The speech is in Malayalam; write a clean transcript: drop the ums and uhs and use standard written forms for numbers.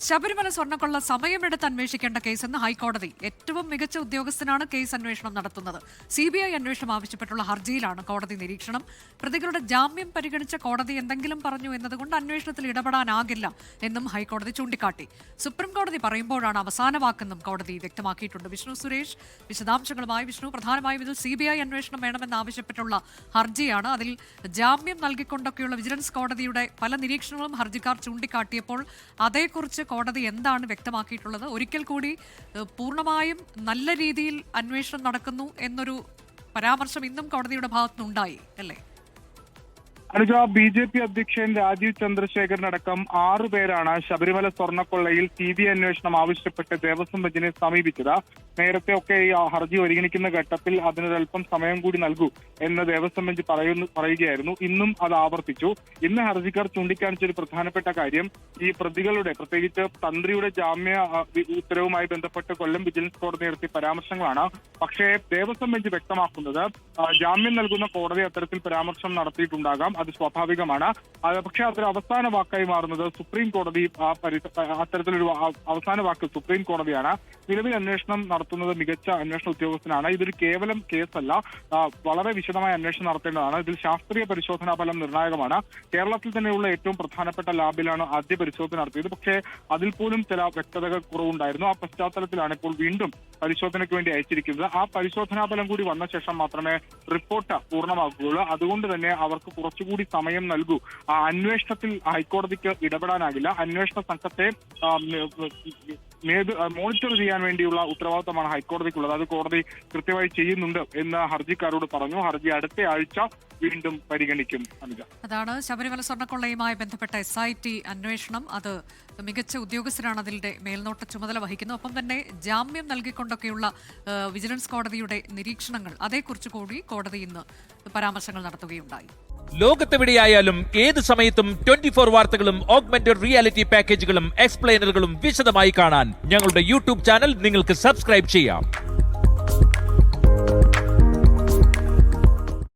ശബരിമല സ്വർണ്ണക്കൊള്ള സമയമെടുത്ത് അന്വേഷിക്കേണ്ട കേസെന്ന് ഹൈക്കോടതി. ഏറ്റവും മികച്ച ഉദ്യോഗസ്ഥനാണ് കേസ് അന്വേഷണം നടത്തുന്നത്. CBI അന്വേഷണം ആവശ്യപ്പെട്ടുള്ള ഹർജിയിലാണ് കോടതി നിരീക്ഷണം. പ്രതികളുടെ ജാമ്യം പരിഗണിച്ച കോടതി എന്തെങ്കിലും പറഞ്ഞു എന്നതുകൊണ്ട് അന്വേഷണത്തിൽ ഇടപെടാനാകില്ല എന്നും ഹൈക്കോടതി ചൂണ്ടിക്കാട്ടി. സുപ്രീം കോടതി പറയുമ്പോഴാണ് അവസാന വാക്കെന്നും കോടതി വ്യക്തമാക്കിയിട്ടുണ്ട്. വിഷ്ണു സുരേഷ് വിശദാംശങ്ങളുമായി. വിഷ്ണു, പ്രധാനമായും ഇതിൽ CBI അന്വേഷണം വേണമെന്നാവശ്യപ്പെട്ടുള്ള ഹർജിയാണ്. അതിൽ ജാമ്യം നൽകിക്കൊണ്ടൊക്കെയുള്ള വിജിലൻസ് കോടതിയുടെ പല നിരീക്ഷണങ്ങളും ഹർജിക്കാർ ചൂണ്ടിക്കാട്ടിയപ്പോൾ അതേക്കുറിച്ച് കോടതി എന്താണ് വ്യക്തമാക്കിയിട്ടുള്ളത്? ഒരിക്കൽ കൂടി പൂർണ്ണമായും നല്ല രീതിയിൽ അന്വേഷണം നടക്കുന്നു എന്നൊരു പരാമർശം ഇന്നും കോടതിയുടെ ഭാഗത്തുനിന്നുണ്ടായി അല്ലേ? അനുജ, BJP അധ്യക്ഷൻ രാജീവ് ചന്ദ്രശേഖരനടക്കം 6 പേരാണ് ശബരിമല സ്വർണ്ണക്കൊള്ളയിൽ CBI അന്വേഷണം ആവശ്യപ്പെട്ട് ദേവസ്വം ബെഞ്ചിനെ സമീപിച്ചത്. നേരത്തെ ഒക്കെ ഈ ഹർജി പരിഗണിക്കുന്ന ഘട്ടത്തിൽ അതിനൊരൽപ്പം സമയം കൂടി നൽകൂ എന്ന് ദേവസ്വം ബെഞ്ച് പറയുകയായിരുന്നു. ഇന്നും അത് ആവർത്തിച്ചു. ഇന്ന് ഹർജിക്കാർ ചൂണ്ടിക്കാണിച്ച ഒരു പ്രധാനപ്പെട്ട കാര്യം ഈ പ്രതികളുടെ, പ്രത്യേകിച്ച് തന്ത്രിയുടെ ജാമ്യ ഉത്തരവുമായി ബന്ധപ്പെട്ട് കൊല്ലം വിജിലൻസ് കോടതി നടത്തിയ പരാമർശങ്ങളാണ്. പക്ഷേ ദേവസ്വം ബെഞ്ച് വ്യക്തമാക്കുന്നത് ജാമ്യം നൽകുന്ന കോടതി അത്തരത്തിൽ പരാമർശം നടത്തിയിട്ടുണ്ടാകാം, അത് സ്വാഭാവികമാണ്. പക്ഷേ അതൊരു അവസാന വാക്കായി മാറുന്നത് സുപ്രീം കോടതി, അത്തരത്തിലൊരു അവസാന വാക്ക് സുപ്രീം കോടതിയാണ്. നിലവിൽ അന്വേഷണം നടത്തുന്നത് മികച്ച അന്വേഷണ ഉദ്യോഗസ്ഥനാണ്. ഇതൊരു കേവലം കേസല്ല, വളരെ വിശദമായ അന്വേഷണം നടത്തേണ്ടതാണ്. ഇതിൽ ശാസ്ത്രീയ പരിശോധനാ ഫലം നിർണായകമാണ്. കേരളത്തിൽ തന്നെയുള്ള ഏറ്റവും പ്രധാനപ്പെട്ട ലാബിലാണ് ആദ്യ പരിശോധന നടത്തിയത്. പക്ഷേ അതിൽ പോലും ചില വ്യക്തതകൾ കുറവുണ്ടായിരുന്നു. ആ പശ്ചാത്തലത്തിലാണ് ഇപ്പോൾ വീണ്ടും പരിശോധനയ്ക്ക് വേണ്ടി അയച്ചിരിക്കുന്നത്. ആ പരിശോധനാ ഫലം കൂടി വന്ന ശേഷം മാത്രമേ റിപ്പോർട്ട് പൂർണ്ണമാക്കുകയുള്ളൂ. അതുകൊണ്ട് തന്നെ അവർക്ക് കുറച്ചുകൂടി സമയം നൽകൂ. ആ അന്വേഷണത്തിൽ ഹൈക്കോടതിക്ക് ഇടപെടാനാകില്ല. അന്വേഷണ സംഘത്തെ മോണിറ്റർ ചെയ്യാൻ വേണ്ടിയുള്ള ഉത്തരവാദിത്തമാണ് ഹൈക്കോടതിക്കുള്ളത്. അത് കോടതി കൃത്യമായി ചെയ്യുന്നുണ്ട് എന്ന് ഹർജിക്കാരോട് പറഞ്ഞു. ഹർജി അടുത്ത ആഴ്ച വീണ്ടും പരിഗണിക്കും. അനുജ, അതാണ് ശബരിമല സ്വർണ്ണക്കൊള്ളയുമായി ബന്ധപ്പെട്ട SIT അന്വേഷണം. അത് മികച്ച ഉദ്യോഗസ്ഥരാണ് അതിന്റെ മേൽനോട്ട ചുമതല വഹിക്കുന്നത്. ഒപ്പം തന്നെ ജാമ്യം നൽകിക്കൊണ്ടൊക്കെയുള്ള വിജിലൻസ് കോടതിയുടെ നിരീക്ഷണങ്ങൾ, അതേക്കുറിച്ച് കൂടി കോടതി ഇന്ന് പരാമർശങ്ങൾ നടത്തുകയുണ്ടായി. ലോകത്തെവിടെയായാലും ഏത് സമയത്തും 24 വാർത്തകളും ഓഗ്മെന്റഡ് റിയാലിറ്റി പാക്കേജുകളും എക്സ്പ്ലെയിനറുകളും വിശദമായി കാണാൻ ഞങ്ങളുടെ YouTube ചാനൽ നിങ്ങൾക്ക് സബ്സ്ക്രൈബ് ചെയ്യാം.